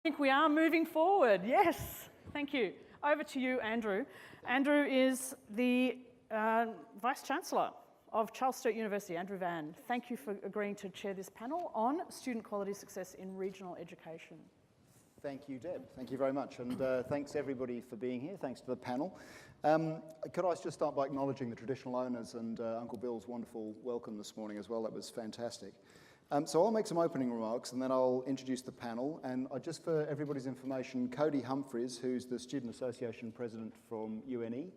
I think we are moving forward, yes. Thank you. Over to you, Andrew. Andrew is the Vice-Chancellor of Sturt University, Andrew Vann. Thank you for agreeing to chair this panel on student quality success in regional education. Thank you, Deb. Thank you very much. And thanks everybody for being here. Thanks to the panel. Could I just start by acknowledging the traditional owners and Uncle Bill's wonderful welcome this morning as well. That was fantastic. So I'll make some opening remarks and then I'll introduce the panel. And just for everybody's information, Koady Humphreys, who's the Student Association President from UNE,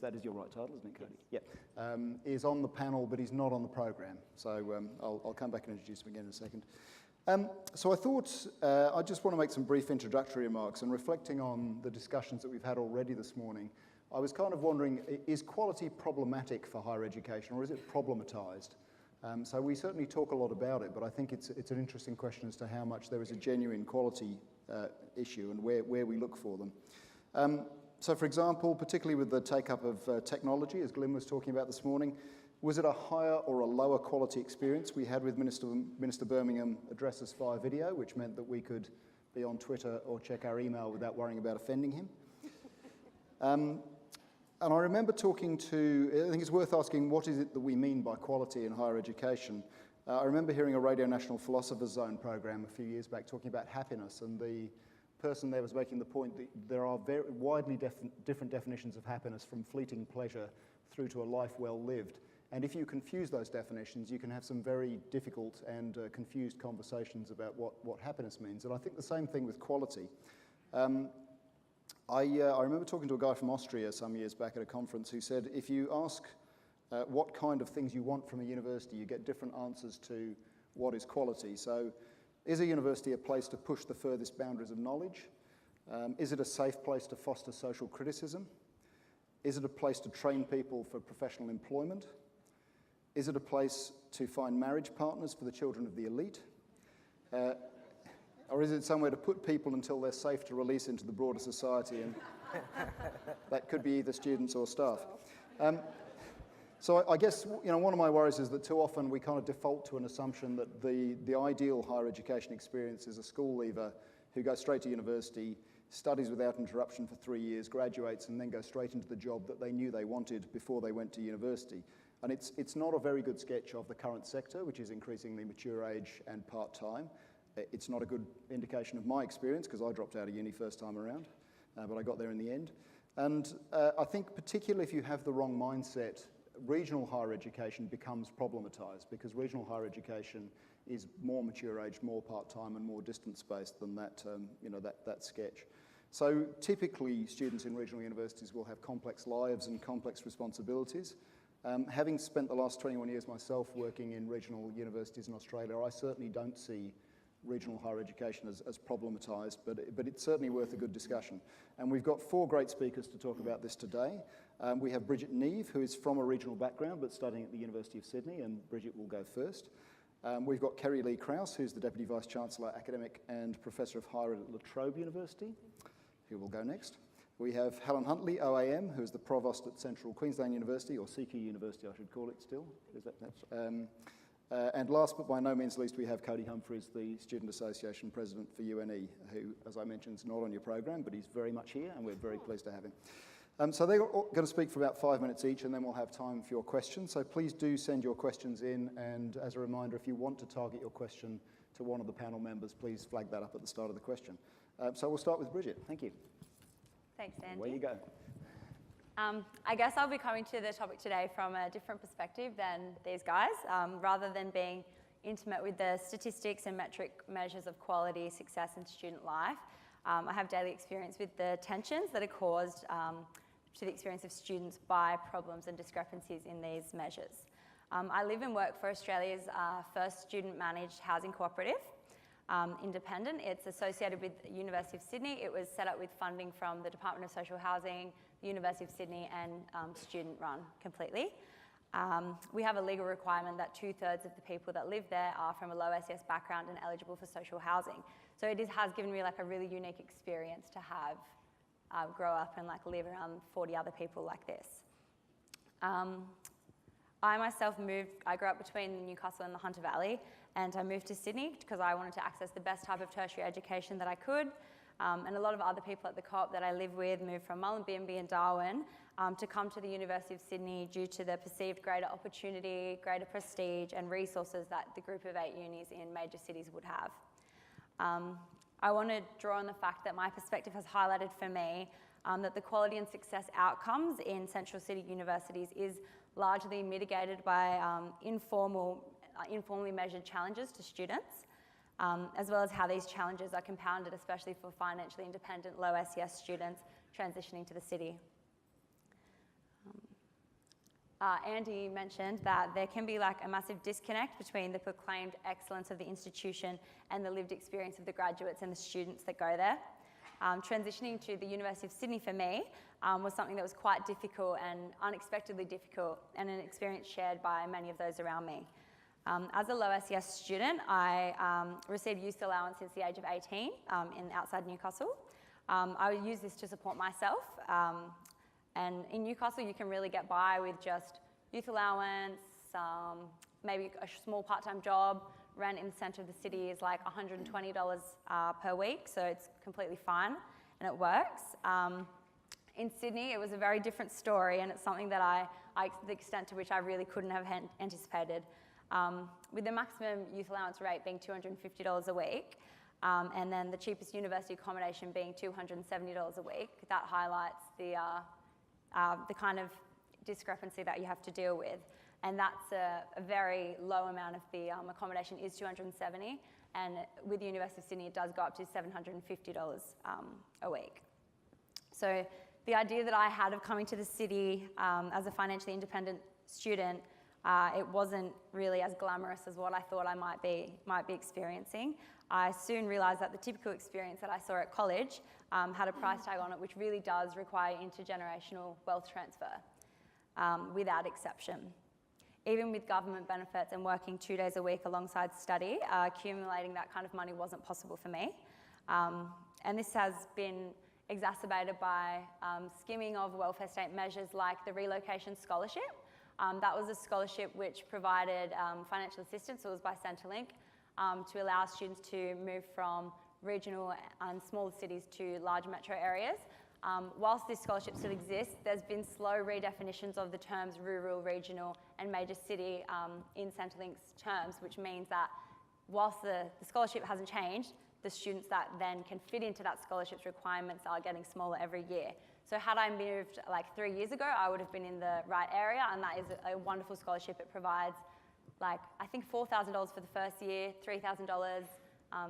that is your right title, isn't it, Koady? Yeah. Is on the panel, but he's not on the program. So I'll come back and introduce him again in a second. So I thought I just want to make some brief introductory remarks, and reflecting on the discussions that we've had already this morning, I was kind of wondering, is quality problematic for higher education, or is it problematized? So we certainly talk a lot about it, but I think it's an interesting question as to how much there is a genuine quality issue and where we look for them. So for example, particularly with the take-up of technology, as Glyn was talking about this morning, was it a higher or a lower quality experience we had with Minister Birmingham address us via video, which meant that we could be on Twitter or check our email without worrying about offending him? And I remember talking to, I think it's worth asking, what is it that we mean by quality in higher education? I remember hearing a Radio National Philosopher's Zone program a few years back talking about happiness, and the person there was making the point that there are very widely different definitions of happiness, from fleeting pleasure through to a life well lived. And if you confuse those definitions, you can have some very difficult and confused conversations about what happiness means. And I think the same thing with quality. I remember talking to a guy from Austria some years back at a conference who said, if you ask what kind of things you want from a university, you get different answers to what is quality. So is a university a place to push the furthest boundaries of knowledge? Is it a safe place to foster social criticism? Is it a place to train people for professional employment? Is it a place to find marriage partners for the children of the elite? Or is it somewhere to put people until they're safe to release into the broader society? And that could be either students or staff. So I guess one of my worries is that too often we kind of default to an assumption that the ideal higher education experience is a school leaver who goes straight to university, studies without interruption for 3 years, graduates, and then goes straight into the job that they knew they wanted before they went to university. And it's not a very good sketch of the current sector, which is increasingly mature age and part-time. It's not a good indication of my experience, because I dropped out of uni first time around, but I got there in the end. And I think particularly if you have the wrong mindset, regional higher education becomes problematized, because regional higher education is more mature age, more part-time, and more distance-based than that, that sketch. So typically, students in regional universities will have complex lives and complex responsibilities. Having spent the last 21 years myself working in regional universities in Australia, I certainly don't see regional higher education as problematized, but it's certainly worth a good discussion. And we've got 4 great speakers to talk about this today. We have Bridget Neave, who is from a regional background but studying at the University of Sydney, and Bridget will go first. We've got Kerri-Lee Krause, who's the Deputy Vice-Chancellor, Academic and Professor of Higher Ed at Trobe University, who will go next. We have Helen Huntley, OAM, who is the Provost at Central Queensland University, or CQ University I should call it still. And last but by no means least, we have Koady Humphreys, the Student Association President for UNE, who, as I mentioned, is not on your program, but he's very much here, and we're very pleased to have him. So they're going to speak for about 5 minutes each, and then we'll have time for your questions. So please do send your questions in, and as a reminder, if you want to target your question to one of the panel members, please flag that up at the start of the question. So we'll start with Bridget. Thank you. Thanks, Andy. Away you go. I guess I'll be coming to the topic today from a different perspective than these guys. Rather than being intimate with the statistics and metric measures of quality, success and student life, I have daily experience with the tensions that are caused to the experience of students by problems and discrepancies in these measures. I live and work for Australia's first student-managed housing cooperative, independent. It's associated with the University of Sydney. It was set up with funding from the Department of Social Housing, the University of Sydney, and student-run completely. We have a legal requirement that 2/3 of the people that live there are from a low SES background and eligible for social housing. So it has given me like a really unique experience to have grow up and like live around 40 other people like this. I myself I grew up between Newcastle and the Hunter Valley, and I moved to Sydney because I wanted to access the best type of tertiary education that I could. And a lot of other people at the co-op that I live with moved from Mullumbimby and Darwin to come to the University of Sydney due to the perceived greater opportunity, greater prestige and resources that the group of 8 unis in major cities would have. I want to draw on the fact that my perspective has highlighted for me that the quality and success outcomes in central city universities is largely mitigated by informally measured challenges to students, as well as how these challenges are compounded, especially for financially independent low SES students transitioning to the city. Andy mentioned that there can be like a massive disconnect between the proclaimed excellence of the institution and the lived experience of the graduates and the students that go there. Transitioning to the University of Sydney for me was something that was quite difficult and unexpectedly difficult, and an experience shared by many of those around me. As a low SES student, I received youth allowance since the age of 18 outside Newcastle. I would use this to support myself. And in Newcastle, you can really get by with just youth allowance, maybe a small part-time job. Rent in the centre of the city is like $120 per week, so it's completely fine and it works. In Sydney, it was a very different story, and it's something that the extent to which I really couldn't have anticipated. With the maximum youth allowance rate being $250 a week, and then the cheapest university accommodation being $270 a week, that highlights the kind of discrepancy that you have to deal with. And that's a very low amount of the accommodation is $270, and with the University of Sydney it does go up to $750 a week. So the idea that I had of coming to the city as a financially independent student, it wasn't really as glamorous as what I thought I might be experiencing. I soon realised that the typical experience that I saw at college had a price tag on it, which really does require intergenerational wealth transfer, without exception. Even with government benefits and working 2 days a week alongside study, accumulating that kind of money wasn't possible for me. And this has been exacerbated by skimming of welfare state measures like the relocation scholarship. That was a scholarship which provided financial assistance. It was by Centrelink to allow students to move from regional and smaller cities to large metro areas. Whilst this scholarship still exists, there's been slow redefinitions of the terms rural, regional and major city in Centrelink's terms, which means that whilst the scholarship hasn't changed, the students that then can fit into that scholarship's requirements are getting smaller every year. So had I moved like 3 years ago, I would have been in the right area, and that is a wonderful scholarship. It provides like, I think $4,000 for the first year, $3,000,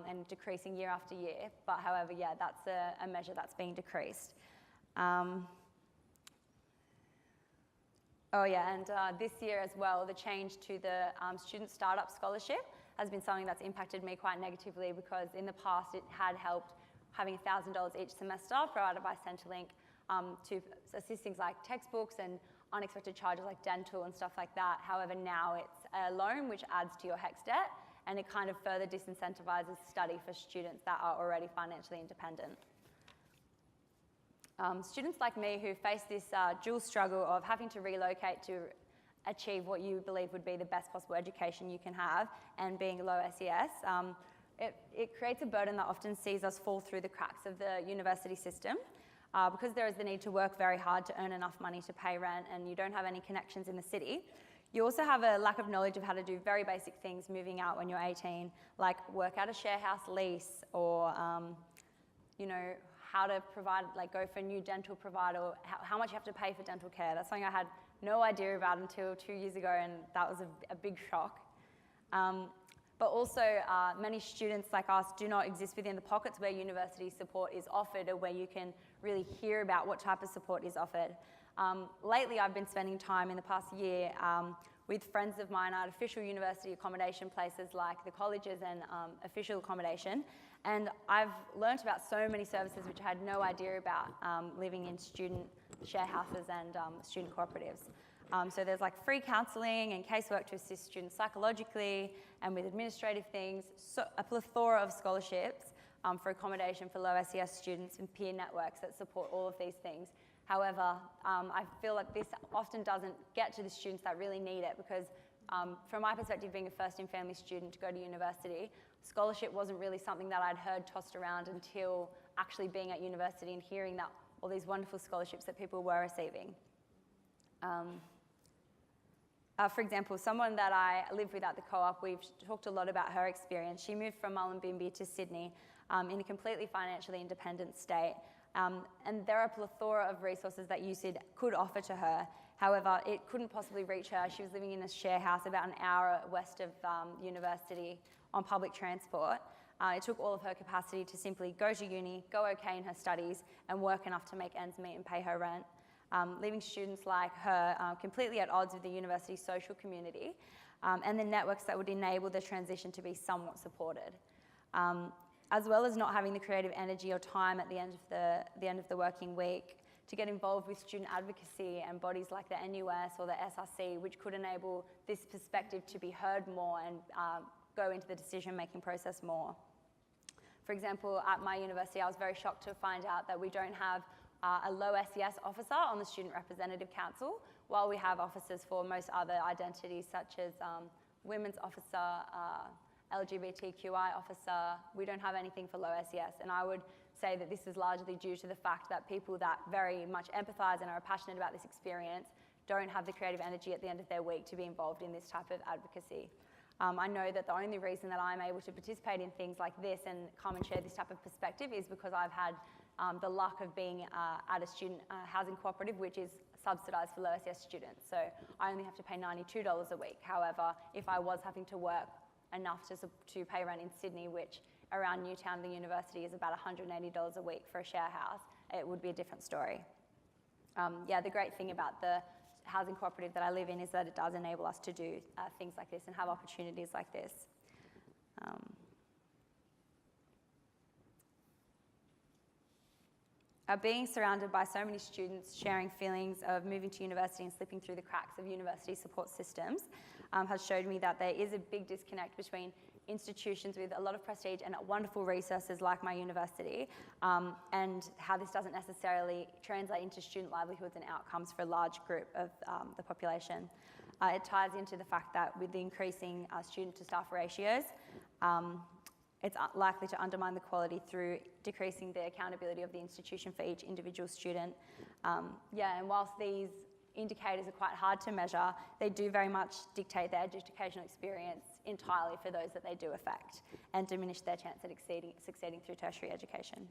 and decreasing year after year. But however, yeah, that's a measure that's being decreased. This year as well, the change to the student startup scholarship has been something that's impacted me quite negatively, because in the past it had helped having $1,000 each semester provided by Centrelink to assist things like textbooks and unexpected charges like dental and stuff like that. However, now it's a loan which adds to your HECS debt, and it kind of further disincentivizes study for students that are already financially independent. Students like me who face this dual struggle of having to relocate to achieve what you believe would be the best possible education you can have, and being low SES, it creates a burden that often sees us fall through the cracks of the university system, because there is the need to work very hard to earn enough money to pay rent, and you don't have any connections in the city. You also have a lack of knowledge of how to do very basic things moving out when you're 18, like work out a share house lease, or how to provide, like go for a new dental provider, or how much you have to pay for dental care. That's something I had no idea about until 2 years ago, and that was a big shock. But also, many students like us do not exist within the pockets where university support is offered, or where you can really hear about what type of support is offered. Lately, I've been spending time in the past year with friends of mine at official university accommodation places like the colleges and official accommodation, and I've learnt about so many services which I had no idea about living in student share houses and student cooperatives. So there's like free counselling and casework to assist students psychologically and with administrative things, so a plethora of scholarships for accommodation for low SES students, and peer networks that support all of these things. However, I feel like this often doesn't get to the students that really need it, because from my perspective, being a first-in-family student to go to university, scholarship wasn't really something that I'd heard tossed around until actually being at university and hearing that all these wonderful scholarships that people were receiving. For example, someone that I live with at the co-op, we've talked a lot about her experience. She moved from Mullumbimby to Sydney in a completely financially independent state. And there are a plethora of resources that USyd could offer to her. However, it couldn't possibly reach her. She was living in a share house about an hour west of university on public transport. It took all of her capacity to simply go to uni, go okay in her studies, and work enough to make ends meet and pay her rent. Leaving students like her completely at odds with the university social community and the networks that would enable the transition to be somewhat supported. As well as not having the creative energy or time at the end of the working week to get involved with student advocacy and bodies like the NUS or the SRC, which could enable this perspective to be heard more and go into the decision-making process more. For example, at my university, I was very shocked to find out that we don't have a low SES officer on the Student Representative Council, while we have officers for most other identities such as women's officer, LGBTQI officer. We don't have anything for low SES, and I would say that this is largely due to the fact that people that very much empathise and are passionate about this experience don't have the creative energy at the end of their week to be involved in this type of advocacy. I know that the only reason that I'm able to participate in things like this and come and share this type of perspective is because I've had the luck of being at a student housing cooperative, which is subsidised for low SES students. So I only have to pay $92 a week. However, if I was having to work enough to pay rent in Sydney, which around Newtown, the university, is about $180 a week for a share house, it would be a different story. Yeah, the great thing about the housing cooperative that I live in is that it does enable us to do things like this and have opportunities like this. Being surrounded by so many students sharing feelings of moving to university and slipping through the cracks of university support systems has showed me that there is a big disconnect between institutions with a lot of prestige and wonderful resources like my university, and how this doesn't necessarily translate into student livelihoods and outcomes for a large group of the population. It ties into the fact that with the increasing student to staff ratios, it's likely to undermine the quality through decreasing the accountability of the institution for each individual student. Yeah, and whilst these indicators are quite hard to measure, they do very much dictate their educational experience entirely for those that they do affect and diminish their chance at succeeding through tertiary education.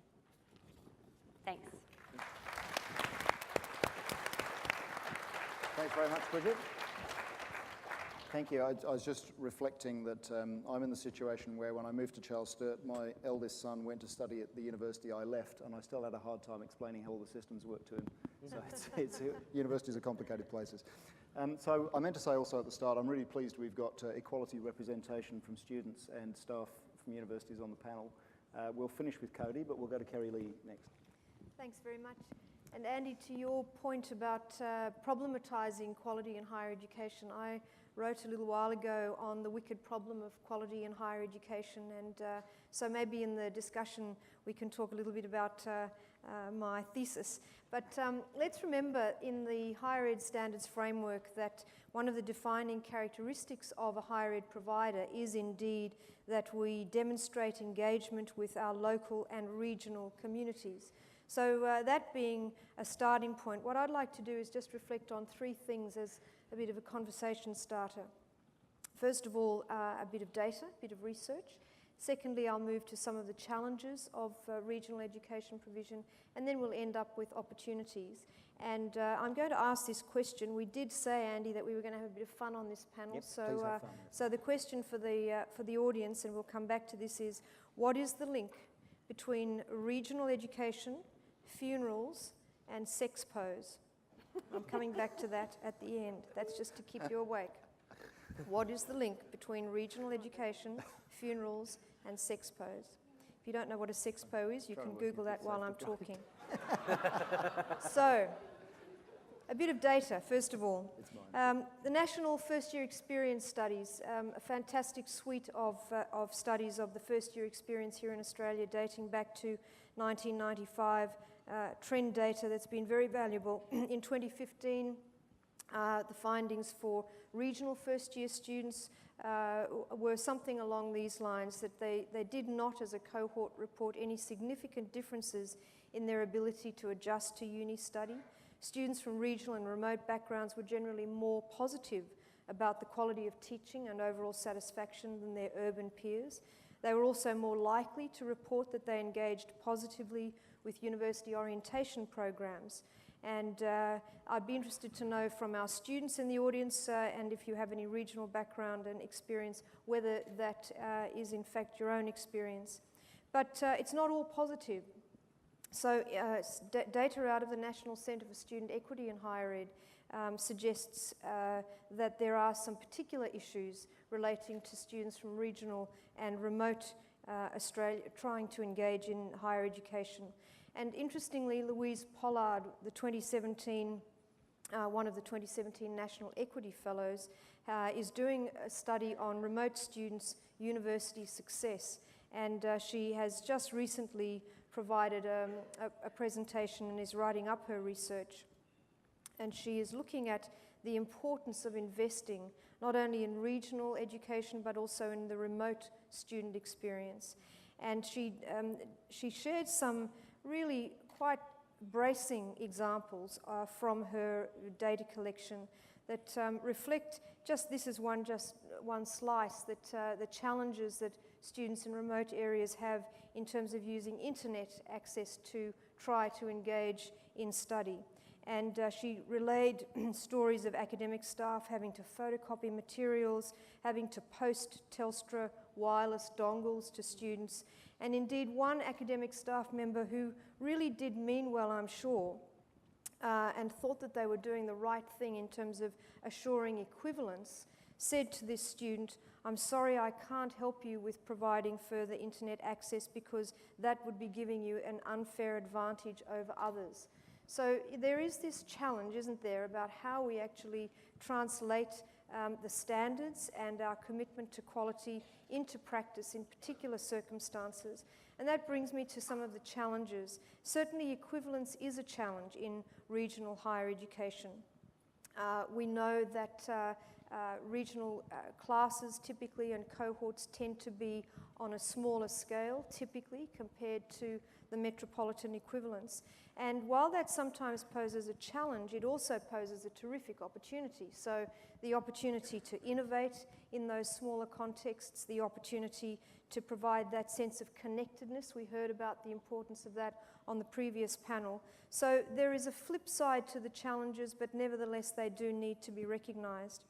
Thanks. Thanks very much, Bridget. Thank you. I was just reflecting that I'm in the situation where when I moved to Charles Sturt, my eldest son went to study at the university I left, and I still had a hard time explaining how all the systems work to him. So universities are complicated places. So I meant to say also at the start, I'm really pleased we've got equality representation from students and staff from universities on the panel. We'll finish with Koady, but we'll go to Kerri-Lee next. Thanks very much. And Andy, to your point about problematizing quality in higher education, I wrote a little while ago on the wicked problem of quality in higher education, and so maybe in the discussion we can talk a little bit about my thesis. But let's remember in the higher ed standards framework that one of the defining characteristics of a higher ed provider is indeed that we demonstrate engagement with our local and regional communities. So that being a starting point, what I'd like to do is just reflect on three things as a bit of a conversation starter. First of all, a bit of data, a bit of research. Secondly, I'll move to some of the challenges of regional education provision, and then we'll end up with opportunities. And I'm going to ask this question. We did say, Andy, that we were going to have a bit of fun on this panel. Yep, so, please have fun. so the question for the audience, and we'll come back to this, is what is the link between regional education, funerals, and sex pose? I'm coming back to that at the end. That's just to keep you awake. What is the link between regional education, funerals, and sex pose? If you don't know what a sex pose is, you can Google that while I'm talking. So, a bit of data, first of all. The National First Year Experience Studies, a fantastic suite of studies of the first year experience here in Australia dating back to 1995, trend data that's been very valuable. In 2015, The findings for regional first-year students were something along these lines, that they did not, as a cohort, report any significant differences in their ability to adjust to uni study. Students from regional and remote backgrounds were generally more positive about the quality of teaching and overall satisfaction than their urban peers. They were also more likely to report that they engaged positively with university orientation programs. And I'd be interested to know from our students in the audience, and if you have any regional background and experience, whether that is in fact your own experience. But it's not all positive. So data out of the National Centre for Student Equity in Higher Ed suggests that there are some particular issues relating to students from regional and remote Australia trying to engage in higher education. And interestingly, Louise Pollard, the 2017, one of the 2017 National Equity Fellows, is doing a study on remote students' university success. And she has just recently provided a presentation and is writing up her research. And she is looking at the importance of investing not only in regional education but also in the remote student experience. And she shared some really quite bracing examples from her data collection that reflect this is one slice, that the challenges that students in remote areas have in terms of using internet access to try to engage in study. And she relayed stories of academic staff having to photocopy materials, having to post Telstra wireless dongles to students, and indeed one academic staff member who really did mean well, I'm sure, and thought that they were doing the right thing in terms of assuring equivalence, said to this student, "I'm sorry, I can't help you with providing further internet access because that would be giving you an unfair advantage over others." So there is this challenge, isn't there, about how we actually translate the standards and our commitment to quality into practice in particular circumstances. And that brings me to some of the challenges. Certainly equivalence is a challenge in regional higher education. We know that regional classes typically and cohorts tend to be on a smaller scale, typically, compared to the metropolitan equivalents. And while that sometimes poses a challenge, it also poses a terrific opportunity. So the opportunity to innovate in those smaller contexts, the opportunity to provide that sense of connectedness. We heard about the importance of that on the previous panel. So there is a flip side to the challenges, but nevertheless they do need to be recognised.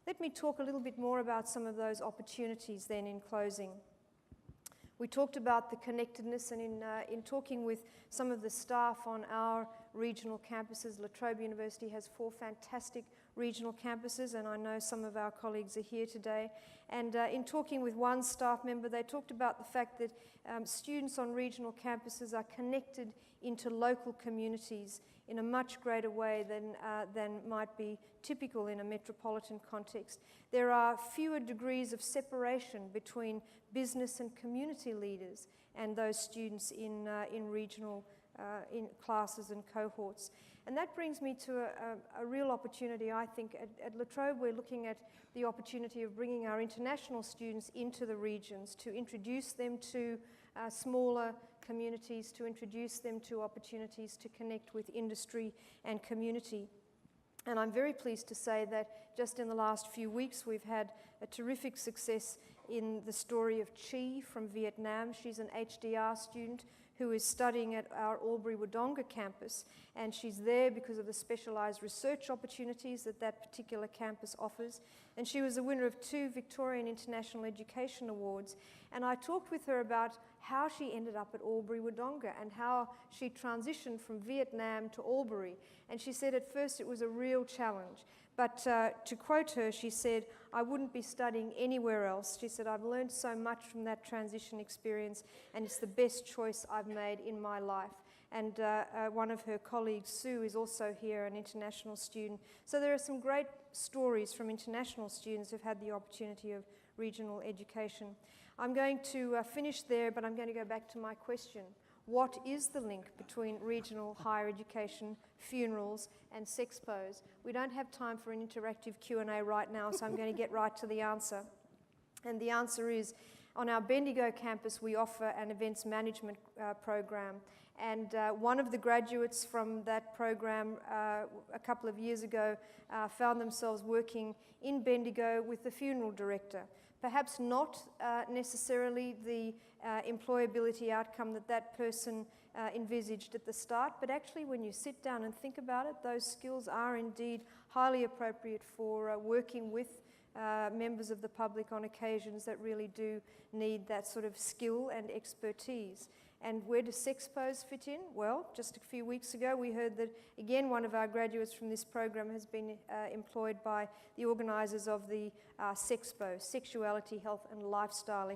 Let me talk a little bit more about some of those opportunities then in closing. We talked about the connectedness, and in talking with some of the staff on our regional campuses, La Trobe University has 4 fantastic regional campuses, and I know some of our colleagues are here today. And in talking with one staff member, they talked about the fact that students on regional campuses are connected into local communities in a much greater way than might be typical in a metropolitan context. There are fewer degrees of separation between business and community leaders and those students in regional in classes and cohorts. And that brings me to a real opportunity, I think. At La Trobe, we're looking at the opportunity of bringing our international students into the regions, to introduce them to smaller communities, to introduce them to opportunities to connect with industry and community. And I'm very pleased to say that just in the last few weeks, we've had a terrific success in the story of Chi from Vietnam. She's an HDR student who is studying at our Albury-Wodonga campus, and she's there because of the specialised research opportunities that that particular campus offers. And she was the winner of 2 Victorian International Education Awards. And I talked with her about how she ended up at Albury-Wodonga and how she transitioned from Vietnam to Albury. And she said at first it was a real challenge. But to quote her, she said, "I wouldn't be studying anywhere else." She said, "I've learned so much from that transition experience, and it's the best choice I've made in my life." And one of her colleagues, Sue, is also here, an international student. So there are some great stories from international students who've had the opportunity of regional education. I'm going to finish there, but I'm going to go back to my question. what is the link between regional higher education, funerals and sexpos? We don't have time for an interactive Q&A right now, so I'm going to get right to the answer. And the answer is, on our Bendigo campus, we offer an events management program. And one of the graduates from that program a couple of years ago found themselves working in Bendigo with the funeral director. Perhaps not necessarily the employability outcome that that person envisaged at the start, but actually when you sit down and think about it, those skills are indeed highly appropriate for working with members of the public on occasions that really do need that sort of skill and expertise. And where do sexpos fit in? Well, just a few weeks ago we heard that, again, one of our graduates from this program has been employed by the organisers of the Sexpo, Sexuality, Health and Lifestyle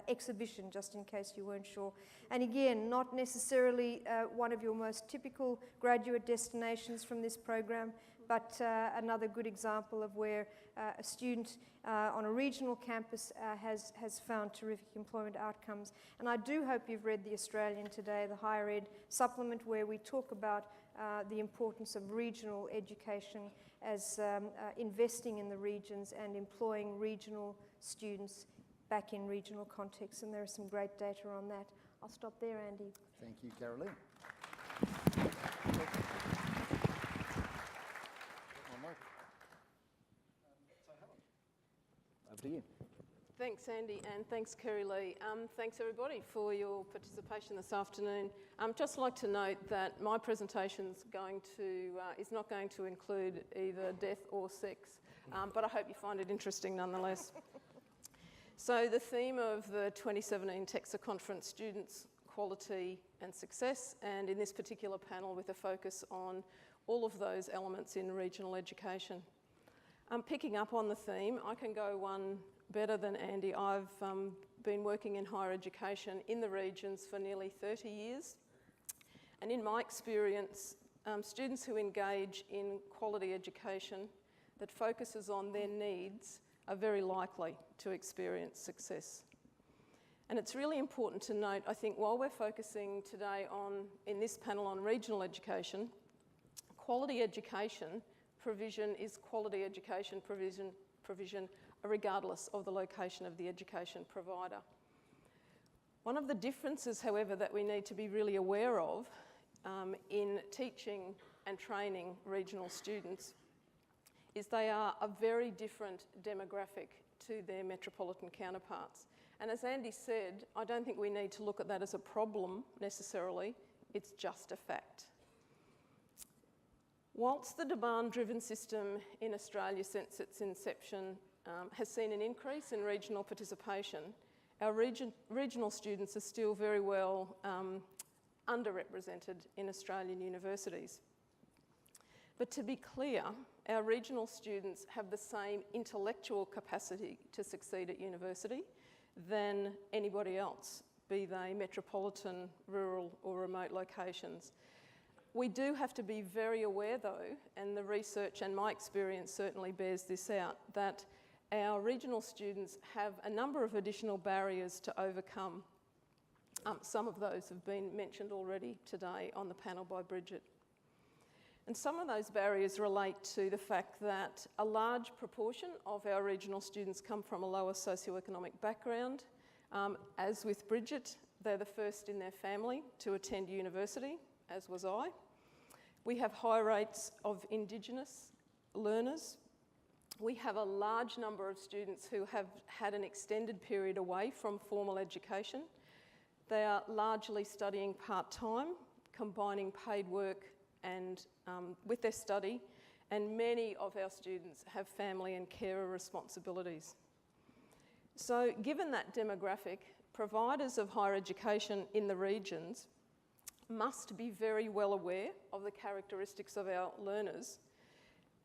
exhibition, just in case you weren't sure. And again, not necessarily one of your most typical graduate destinations from this program, but another good example of where a student on a regional campus has found terrific employment outcomes. And I do hope you've read The Australian today, the higher ed supplement, where we talk about the importance of regional education as investing in the regions and employing regional students back in regional contexts. And there is some great data on that. I'll stop there, Andy. Thank you, Kerri-Lee. Over to you. Thanks, Andy, and thanks, Kerri-Lee. Thanks, everybody, for your participation this afternoon. Just like to note that my presentation is not going to include either death or sex, but I hope you find it interesting nonetheless. So the theme of the 2017 TEXA Conference, Students, Quality and Success, and in this particular panel with a focus on all of those elements in regional education. Picking up on the theme, I can go one better than Andy. I've been working in higher education in the regions for nearly 30 years. And in my experience, students who engage in quality education that focuses on their needs are very likely to experience success. And it's really important to note, I think, while we're focusing today in this panel on regional education, quality education provision is quality education provision regardless of the location of the education provider. One of the differences, however, that we need to be really aware of in teaching and training regional students is they are a very different demographic to their metropolitan counterparts. And as Andy said, I don't think we need to look at that as a problem necessarily, it's just a fact. Whilst the demand-driven system in Australia since its inception has seen an increase in regional participation, our regional students are still very well underrepresented in Australian universities. But to be clear, our regional students have the same intellectual capacity to succeed at university than anybody else, be they metropolitan, rural or remote locations. We do have to be very aware though, and the research and my experience certainly bears this out, that our regional students have a number of additional barriers to overcome. Some of those have been mentioned already today on the panel by Bridget. And some of those barriers relate to the fact that a large proportion of our regional students come from a lower socioeconomic background. As with Bridget, they're the first in their family to attend university, as was I. We have high rates of Indigenous learners. We have a large number of students who have had an extended period away from formal education. They are largely studying part-time, combining paid work and with their study, and many of our students have family and carer responsibilities. So given that demographic, providers of higher education in the regions must be very well aware of the characteristics of our learners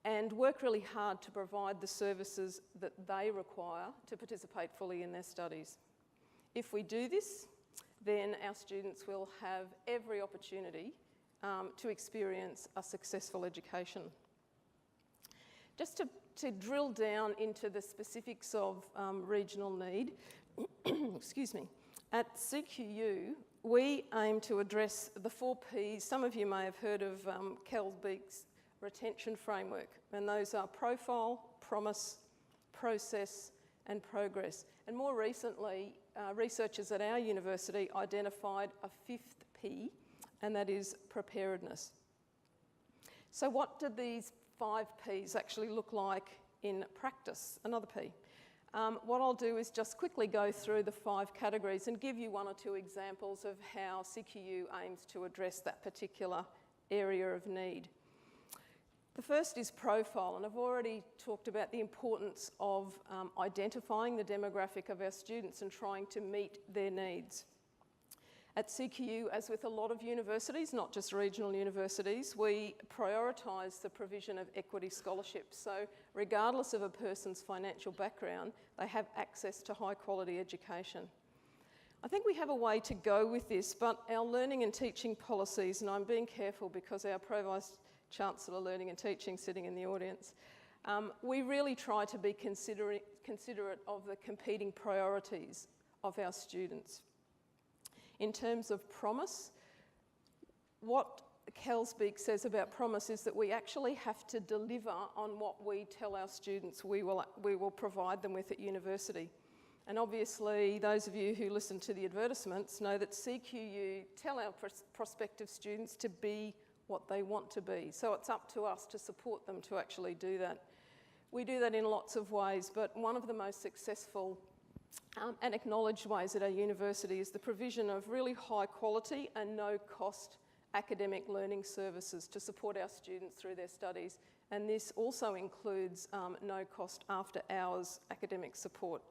and work really hard to provide the services that they require to participate fully in their studies. If we do this, then our students will have every opportunity to experience a successful education. Just to drill down into the specifics of regional need, excuse me, at CQU, we aim to address the 4 Ps. Some of you may have heard of Kelsbeek's retention framework, and those are profile, promise, process, and progress. And more recently, researchers at our university identified a 5th P, and that is preparedness. So what do these 5 Ps actually look like in practice? Another P. What I'll do is just quickly go through the 5 categories and give you 1 or 2 examples of how CQU aims to address that particular area of need. The first is profile, and I've already talked about the importance of identifying the demographic of our students and trying to meet their needs. At CQU, as with a lot of universities, not just regional universities, we prioritise the provision of equity scholarships. So regardless of a person's financial background, they have access to high quality education. I think we have a way to go with this, but our learning and teaching policies, and I'm being careful because our Vice-Chancellor Learning and Teaching sitting in the audience, we really try to be considerate of the competing priorities of our students. In terms of promise, what Kelsbeek says about promise is that we actually have to deliver on what we tell our students we will provide them with at university. And obviously, those of you who listen to the advertisements know that CQU tell our prospective students to be what they want to be. So it's up to us to support them to actually do that. We do that in lots of ways, but one of the most successful and acknowledged ways at our university is the provision of really high quality and no cost academic learning services to support our students through their studies. And this also includes no cost after hours academic support.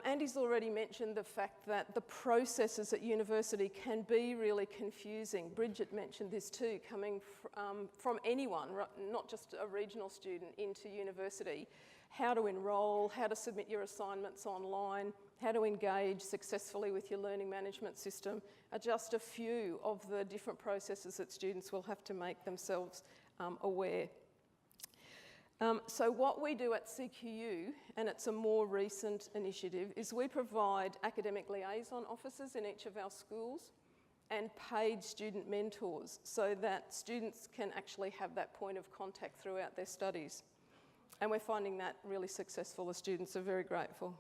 Andy's already mentioned the fact that the processes at university can be really confusing. Bridget mentioned this too, coming from anyone, not just a regional student, into university. How to enrol, how to submit your assignments online, how to engage successfully with your learning management system are just a few of the different processes that students will have to make themselves aware. So what we do at CQU, and it's a more recent initiative, is we provide academic liaison officers in each of our schools and paid student mentors so that students can actually have that point of contact throughout their studies. And we're finding that really successful. The students are very grateful.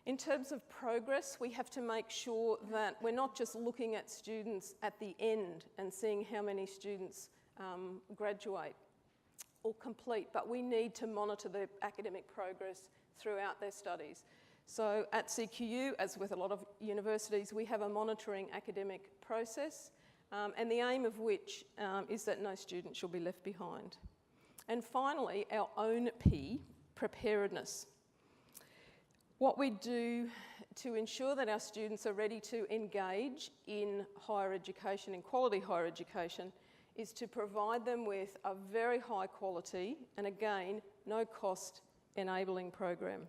In terms of progress, we have to make sure that we're not just looking at students at the end and seeing how many students graduate or complete, but we need to monitor their academic progress throughout their studies. So at CQU, as with a lot of universities, we have a monitoring academic process, and the aim of which is that no student shall be left behind. And finally, our own P, preparedness. What we do to ensure that our students are ready to engage in higher education, in quality higher education, is to provide them with a very high quality and again, no cost enabling program.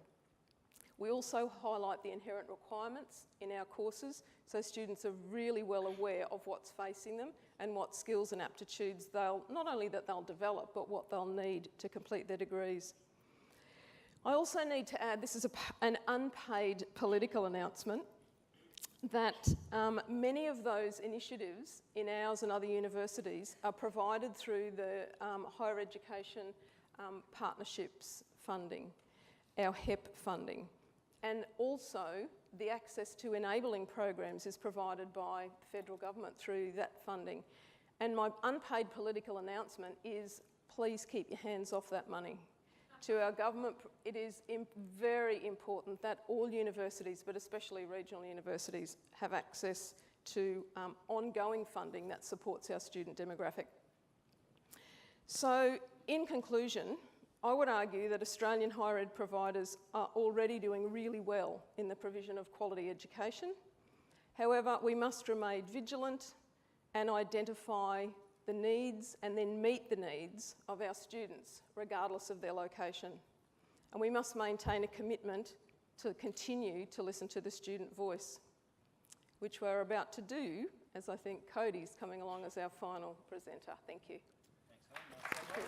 We also highlight the inherent requirements in our courses so students are really well aware of what's facing them and what skills and aptitudes not only that they'll develop, but what they'll need to complete their degrees. I also need to add, this is an unpaid political announcement, that many of those initiatives in ours and other universities are provided through the Higher Education Partnerships funding, our HEP funding. And also the access to enabling programs is provided by the federal government through that funding. And my unpaid political announcement is please keep your hands off that money. To our government, it is very important that all universities, but especially regional universities, have access to ongoing funding that supports our student demographic. So, in conclusion, I would argue that Australian higher ed providers are already doing really well in the provision of quality education. However, we must remain vigilant and identify the needs and then meet the needs of our students, regardless of their location. And we must maintain a commitment to continue to listen to the student voice, which we're about to do, as I think Koady's coming along as our final presenter. Thank you. Thanks, Helen. Thank you.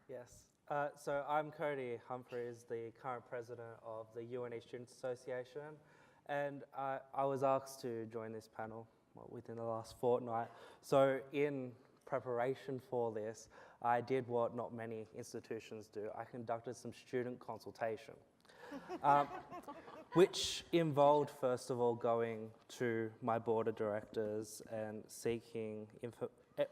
Yes. So I'm Koady Humphreys, the current president of the UNE Students Association, and I was asked to join this panel within the last fortnight. So in preparation for this, I did what not many institutions do. I conducted some student consultation, which involved, first of all, going to my board of directors and seeking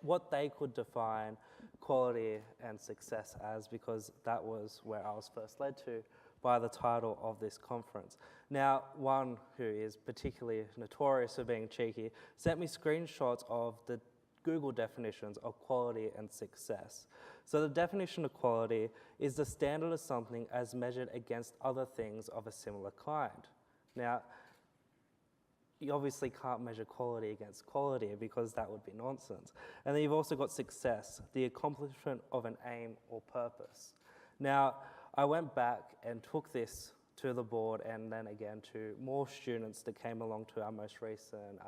what they could define quality and success as, because that was where I was first led to by the title of this conference. Now, one who is particularly notorious for being cheeky sent me screenshots of the Google definitions of quality and success. So the definition of quality is the standard of something as measured against other things of a similar kind. Now, you obviously can't measure quality against quality because that would be nonsense. And then you've also got success, the accomplishment of an aim or purpose. Now, I went back and took this to the board and then again to more students that came along to our most recent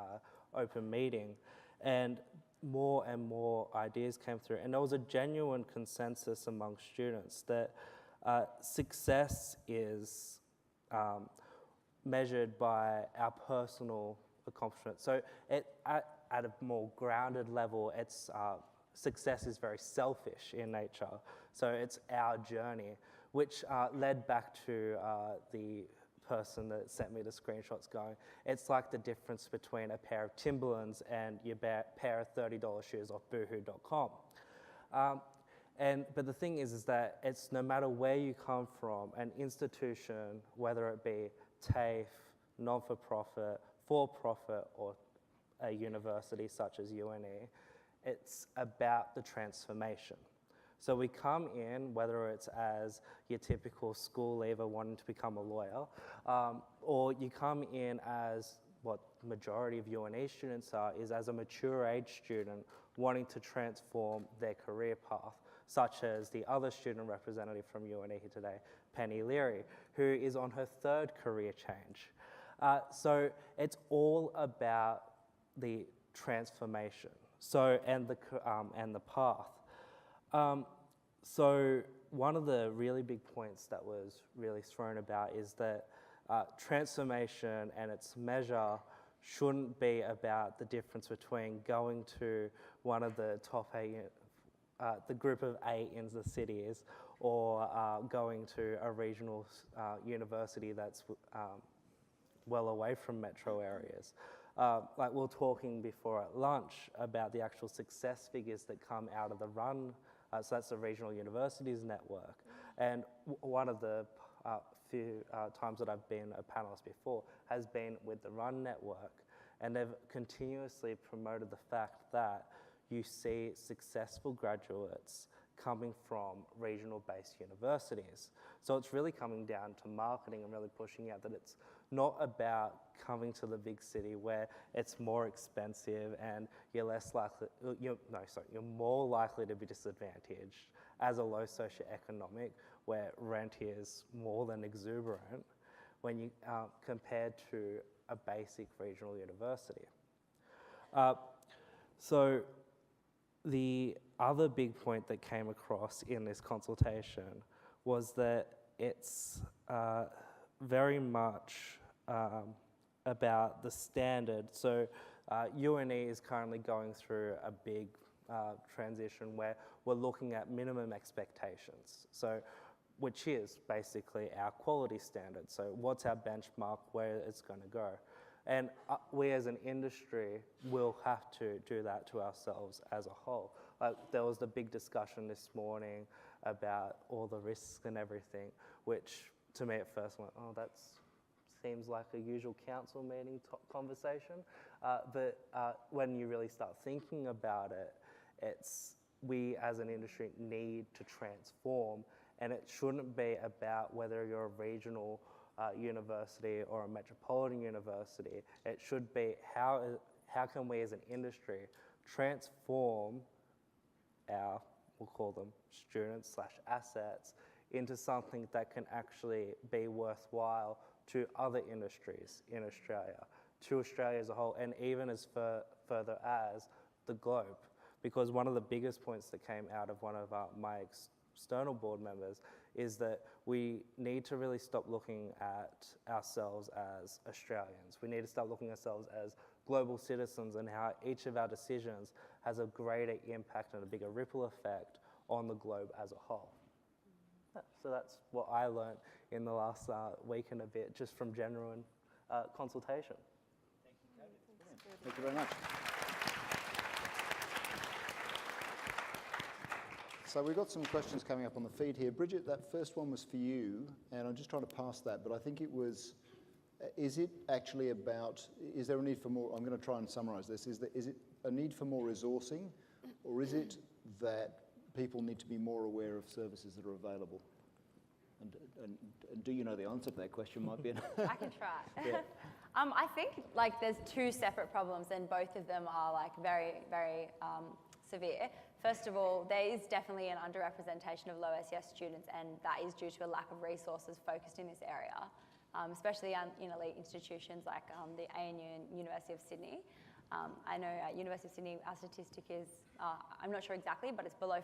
open meeting, and more ideas came through. And there was a genuine consensus among students that success is measured by our personal accomplishment. So at a more grounded level, it's success is very selfish in nature. So it's our journey, which led back to the person that sent me the screenshots going, it's like the difference between a pair of Timberlands and your pair of $30 shoes off boohoo.com. But the thing is that it's no matter where you come from, an institution, whether it be TAFE, non-for-profit, for-profit, or a university such as UNE, it's about the transformation. So we come in, whether it's as your typical school leaver wanting to become a lawyer, or you come in as what majority of UNE students are, is as a mature age student wanting to transform their career path, such as the other student representative from UNE here today, Penny Leary, who is on her third career change. So it's all about the transformation, and the path. So one of the really big points that was really thrown about is that transformation and its measure shouldn't be about the difference between going to one of the top the group of 8 in the cities, or going to a regional university that's well away from metro areas. Like we were talking before at lunch about the actual success figures that come out of the RUN, so that's the Regional Universities Network. And one of the few times that I've been a panelist before has been with the RUN network, and they've continuously promoted the fact that you see successful graduates coming from regional-based universities. So it's really coming down to marketing and really pushing out that it's not about coming to the big city where it's more expensive and you're more likely to be disadvantaged as a low socioeconomic, where rent is more than exuberant when you compared to a basic regional university. So the other big point that came across in this consultation was that it's very much about the standard. So UNE is currently going through a big transition where we're looking at minimum expectations, so which is basically our quality standard. So what's our benchmark, where it's going to go? And we as an industry will have to do that to ourselves as a whole. There was the big discussion this morning about all the risks and everything, which to me at first went, oh, that seems like a usual council meeting conversation. But when you really start thinking about it, we as an industry need to transform, and it shouldn't be about whether you're a regional university or a metropolitan university. It should be how can we as an industry transform our, we'll call them students/assets, into something that can actually be worthwhile to other industries in Australia, to Australia as a whole, and even as further as the globe. Because one of the biggest points that came out of one of my external board members, is that we need to really stop looking at ourselves as Australians. We need to start looking at ourselves as global citizens, and how each of our decisions has a greater impact and a bigger ripple effect on the globe as a whole. So that's what I learned in the last week and a bit, just from genuine consultation. Thank you very much. So we've got some questions coming up on the feed here. Bridget, that first one was for you, and I'm just trying to pass that, but I think it was, is it actually about, is there a need for more, I'm going to try and summarise this, is it a need for more resourcing, or is it that people need to be more aware of services that are available? And do you know the answer to that question? Might be I can try. Yeah. I think like there's two separate problems, and both of them are like very, very severe. First of all, there is definitely an underrepresentation of low SES students, and that is due to a lack of resources focused in this area, especially in elite institutions like the ANU and University of Sydney. I know at University of Sydney our statistic is, I'm not sure exactly, but it's below 5%,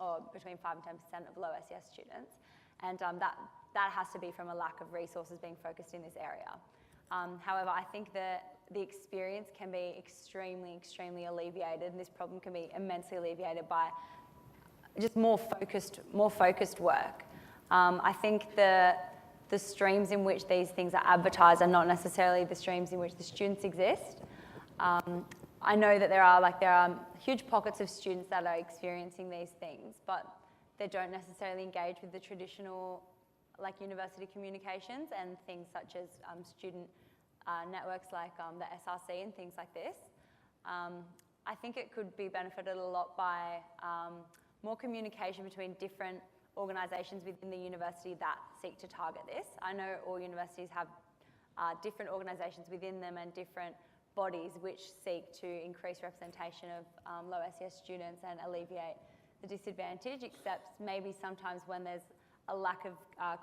or between 5 and 10% of low SES students. And that has to be from a lack of resources being focused in this area. However, I think that the experience can be extremely, extremely alleviated, and this problem can be immensely alleviated by just more focused work. I think the streams in which these things are advertised are not necessarily the streams in which the students exist. I know that there are huge pockets of students that are experiencing these things, but they don't necessarily engage with the traditional university communications and things such as student networks like the SRC and things like this. I think it could be benefited a lot by more communication between different organisations within the university that seek to target this. I know all universities have different organisations within them and different bodies which seek to increase representation of low SES students and alleviate the disadvantage, except maybe sometimes when there's a lack of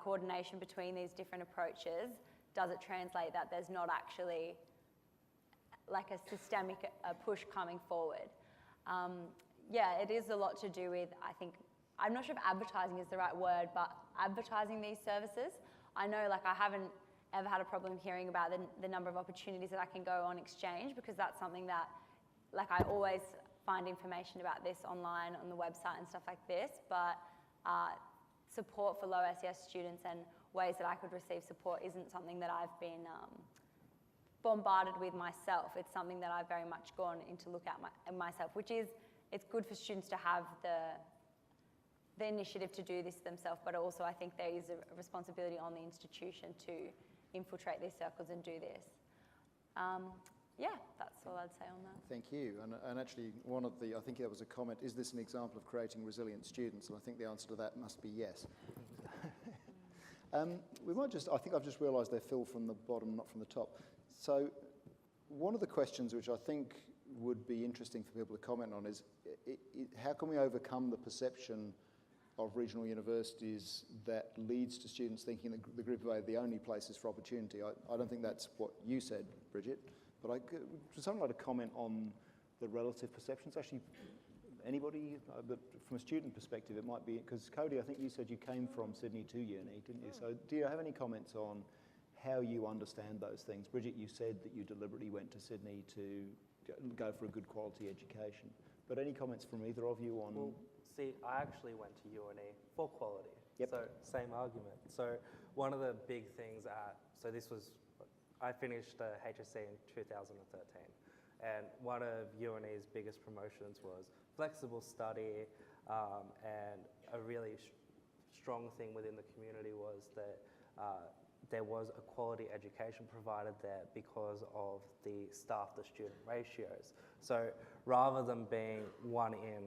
coordination between these different approaches, does it translate that there's not actually like a systemic push coming forward? Yeah, it is a lot to do with, I think, I'm not sure if advertising is the right word, but advertising these services. I know I haven't ever had a problem hearing about the number of opportunities that I can go on exchange, because that's something that I always find information about this online on the website and stuff like this, but support for low SES students and ways that I could receive support isn't something that I've been bombarded with myself. It's something that I've very much gone into look at myself, which is, it's good for students to have the initiative to do this themselves, but also I think there is a responsibility on the institution to infiltrate these circles and do this. Yeah, that's all I'd say on that. Thank you. And actually, I think there was a comment, is this an example of creating resilient students? And I think the answer to that must be yes. We might I think I've just realised they're filled from the bottom, not from the top. So one of the questions which I think would be interesting for people to comment on is, how can we overcome the perception of regional universities that leads to students thinking that the Group of A are the only places for opportunity? I don't think that's what you said, Bridget, but would someone like to comment on the relative perceptions? Actually, anybody, but from a student perspective, it might be, because Koady, I think you said you came from Sydney to uni, didn't you? So do you have any comments on how you understand those things? Bridget, you said that you deliberately went to Sydney to go for a good quality education, but any comments from either of you on? Well, see, I actually went to uni for quality. Yep. So same argument. So one of the big things I finished HSC in 2013, and one of UNE's biggest promotions was flexible study, and a really strong thing within the community was that there was a quality education provided there because of the staff to student ratios. So rather than being 1 in,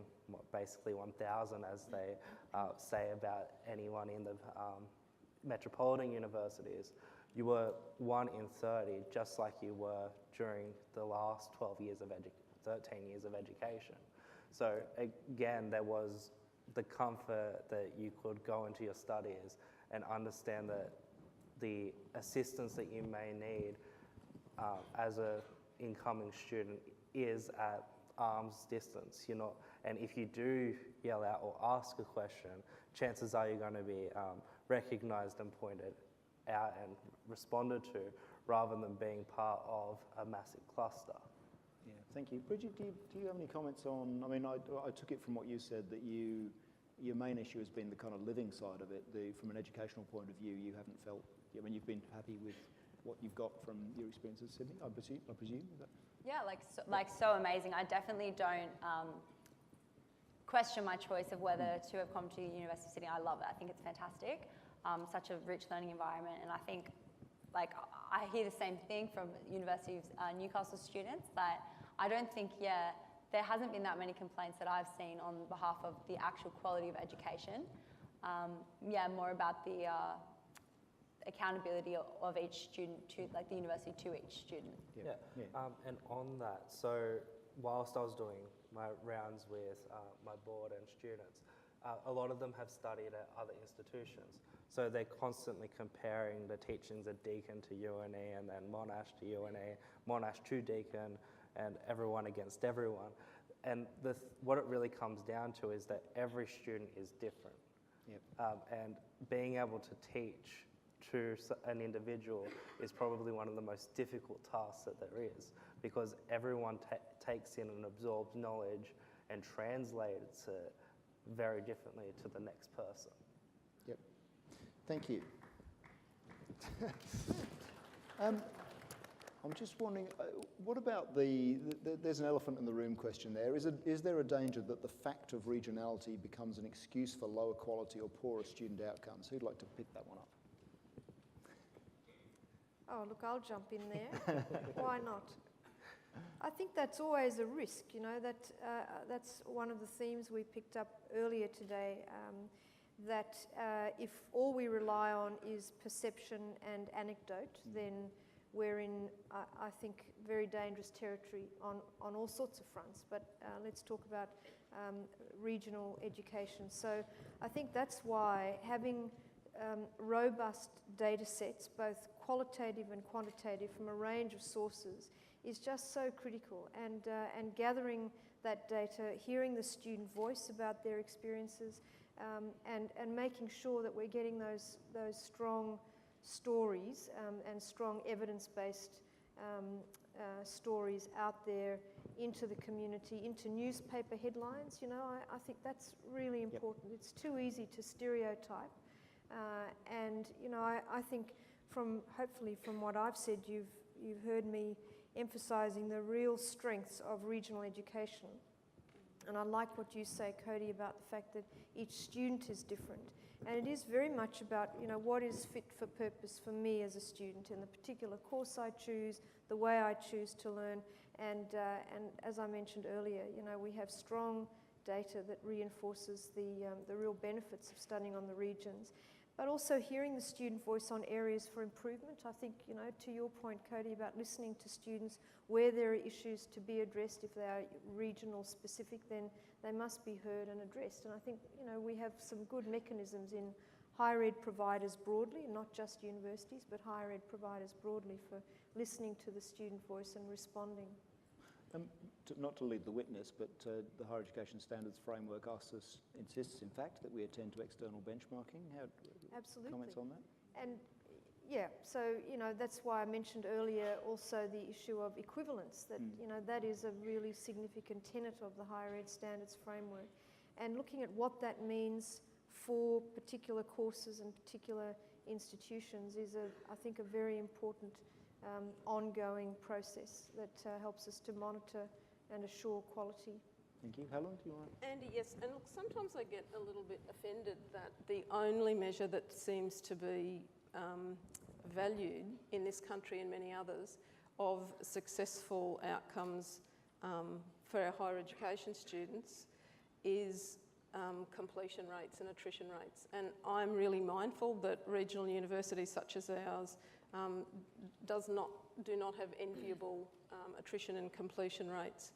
basically 1,000 as they say about anyone in the metropolitan universities, you were 1 in 30, just like you were during the last 13 years of education. So again, there was the comfort that you could go into your studies and understand that the assistance that you may need as an incoming student is at arm's distance. You're not And if you do yell out or ask a question, chances are you're going to be recognised and pointed out and responded to, rather than being part of a massive cluster. Yeah, thank you. Bridget, do you have any comments on, I mean, I took it from what you said that your main issue has been the kind of living side of it. From an educational point of view, you haven't felt, I mean, you've been happy with what you've got from your experience at Sydney, I presume? Is that? Yeah, so amazing. I definitely don't question my choice of whether to have come to University of Sydney. I love it. I think it's fantastic. Such a rich learning environment, and I think, like, I hear the same thing from University of Newcastle students, that I don't think, there hasn't been that many complaints that I've seen on behalf of the actual quality of education. More about the accountability of each student to, like, the university to each student. And on that, so whilst I was doing my rounds with my board and students, a lot of them have studied at other institutions. So they're constantly comparing the teachings at Deakin to UNE, and then Monash to UNE, Monash to Deakin, and everyone against everyone. And what it really comes down to is that every student is different. And being able to teach to an individual is probably one of the most difficult tasks that there is, because everyone takes in and absorbs knowledge and translates it very differently to the next person. Yep. Thank you. I'm just wondering, what about there's an elephant in the room question there. Is there a danger that the fact of regionality becomes an excuse for lower quality or poorer student outcomes? Who'd like to pick that one up? Oh, look, I'll jump in there. Why not? I think that's always a risk, you know, that's one of the themes we picked up earlier today, that if all we rely on is perception and anecdote, then we're in, I think, very dangerous territory on all sorts of fronts. But let's talk about regional education. So I think that's why having robust data sets, both qualitative and quantitative, from a range of sources, is just so critical. And gathering that data, hearing the student voice about their experiences, and making sure that we're getting those strong stories and strong evidence-based stories out there into the community, into newspaper headlines. You know, I think that's really important. Yep. It's too easy to stereotype. And you know, I think hopefully from what I've said, you've heard me emphasising the real strengths of regional education. And I like what you say, Koady, about the fact that each student is different. And it is very much about, you know, what is fit for purpose for me as a student in the particular course I choose, the way I choose to learn. And as I mentioned earlier, you know, we have strong data that reinforces the real benefits of studying on the regions. But also hearing the student voice on areas for improvement. I think, you know, to your point, Koady, about listening to students where there are issues to be addressed. If they are regional specific, then they must be heard and addressed. And I think, you know, we have some good mechanisms in higher ed providers broadly, not just universities, but higher ed providers broadly, for listening to the student voice and responding. Not to lead the witness, but the Higher Education Standards Framework insists, in fact, that we attend to external benchmarking. Absolutely. Comments on that? And yeah, so, you know, that's why I mentioned earlier also the issue of equivalence, that, you know, that is a really significant tenet of the Higher Ed Standards Framework. And looking at what that means for particular courses and particular institutions is, I think, a very important ongoing process that helps us to monitor and assure quality. Thank you. Helen, do you want to? Andy, yes. And look, sometimes I get a little bit offended that the only measure that seems to be valued in this country and many others of successful outcomes for our higher education students is completion rates and attrition rates. And I'm really mindful that regional universities such as ours do not have enviable attrition and completion rates.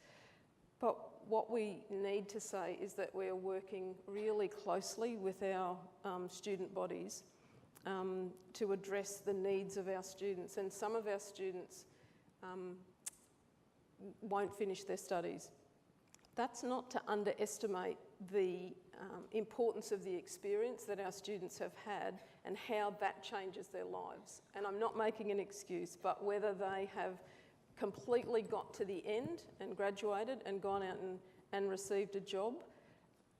But what we need to say is that we're working really closely with our student bodies to address the needs of our students. And some of our students won't finish their studies. That's not to underestimate the importance of the experience that our students have had and how that changes their lives. And I'm not making an excuse, but whether they have completely got to the end and graduated and gone out and received a job,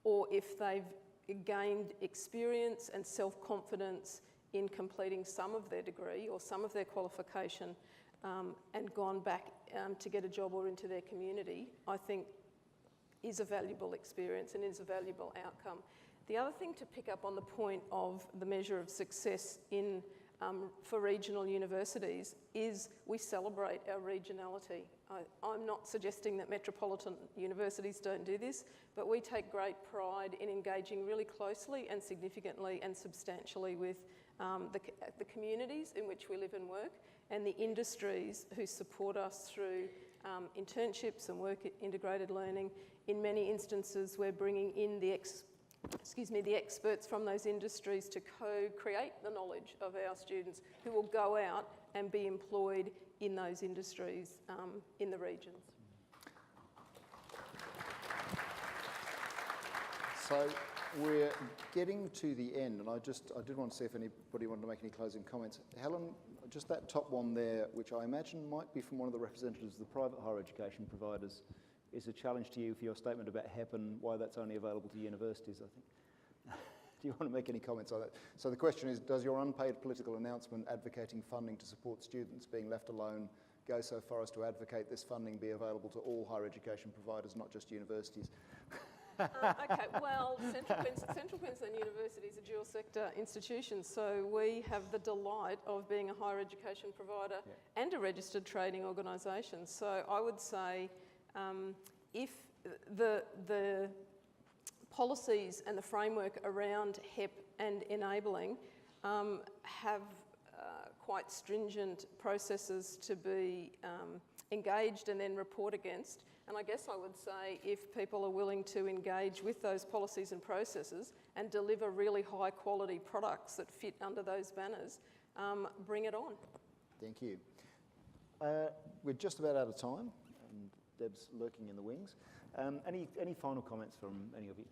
or if they've gained experience and self-confidence in completing some of their degree or some of their qualification and gone back to get a job or into their community, I think is a valuable experience and is a valuable outcome. The other thing to pick up on the point of the measure of success in for regional universities is we celebrate our regionality. I'm not suggesting that metropolitan universities don't do this, but we take great pride in engaging really closely and significantly and substantially with the communities in which we live and work and the industries who support us through internships and work integrated learning. In many instances, we're bringing in the experts from those industries to co-create the knowledge of our students who will go out and be employed in those industries in the regions. So we're getting to the end, and I did want to see if anybody wanted to make any closing comments. Helen, just that top one there, which I imagine might be from one of the representatives of the private higher education providers, is a challenge to you for your statement about HEP and why that's only available to universities, I think. Do you want to make any comments on that? So the question is, does your unpaid political announcement advocating funding to support students being left alone go so far as to advocate this funding be available to all higher education providers, not just universities? Okay, well, Central Queensland University is a dual sector institution, so we have the delight of being a higher education provider and a registered trading organisation. So I would say if the policies and the framework around HEP and enabling have quite stringent processes to be engaged and then report against. And I guess I would say if people are willing to engage with those policies and processes and deliver really high quality products that fit under those banners, bring it on. Thank you. We're just about out of time, and Deb's lurking in the wings. Any final comments from any of you?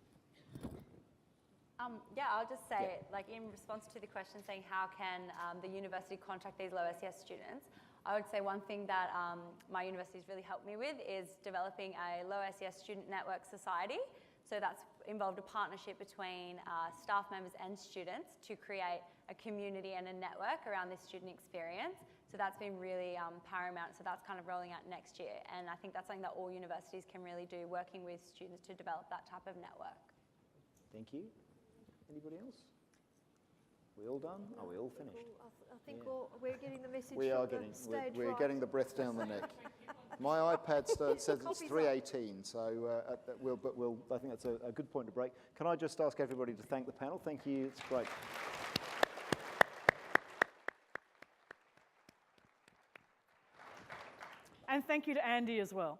Yeah, I'll just say, like in response to the question saying how can the university contact these low SES students, I would say one thing that my university has really helped me with is developing a low SES student network society. So that's involved a partnership between staff members and students to create a community and a network around this student experience. So that's been really paramount. So that's kind of rolling out next year. And I think that's something that all universities can really do, working with students to develop that type of network. Thank you. Anybody else? We all done? Are we all finished? I think we're getting the message We are from getting, the stage we're right. getting the breath down the neck. My iPad says it's 3:18, so I think that's a good point to break. Can I just ask everybody to thank the panel? Thank you, it's great. And thank you to Andy as well.